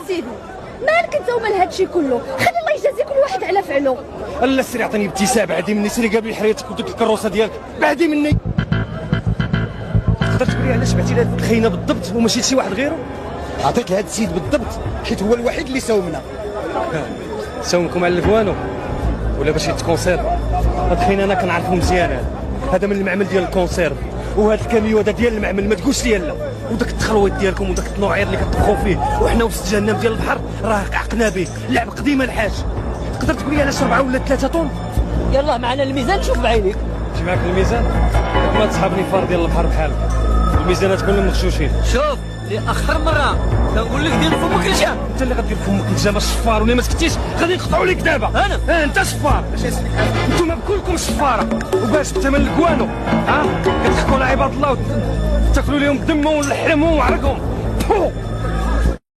سيدي مالك انت ومال هادشي كله؟ خلي الله يجازي كل واحد على فعله. الله سيري عطيني ابتسام، بعدي مني سيري قابلي حريتك وديك الكروسه ديالك، بعدي مني. تقدر تقول لي علاش بعتي لهاد الخاينه بالضبط وماشي لشي واحد غيره؟ عطيت لهاد السيد بالضبط حيت هو الوحيد اللي ساومنا. ساومكم على الفوانو ولا باش يتكونسير؟ هاد الخاينه انا كنعرفو مزيان، هذا من المعمل ديال الكونسيرف، وهاد الكاميو هذا ديال المعمل ما تقولش لي لا. وداك التخلويط ديالكم وداك النوعير اللي كتطبخوا فيه وحنا وسط جهنم ديال البحر راه عقنا به، لعب قديمه الحاج. تقدر تقول لي علاش 4 ولا 3 طن؟ يلا معنا الميزان شوف بعينيك. جي معاك الميزان؟ ما تصحابني فار ديال البحر بحالك، الميزانات كلهم مغشوشين. شوف لاخر مره كنقول لك دير فمك الجام. انت اللي غدير فمك الجام الشفار، ولا ما سكتيش غادي نقطعوا لك دابا. انا انت شفار، انتم كلكم شفاره، وباش بثمن الكوانو كتحكوا على عباد الله وتاكلوا لهم دمهم ولحمهم وعرقهم.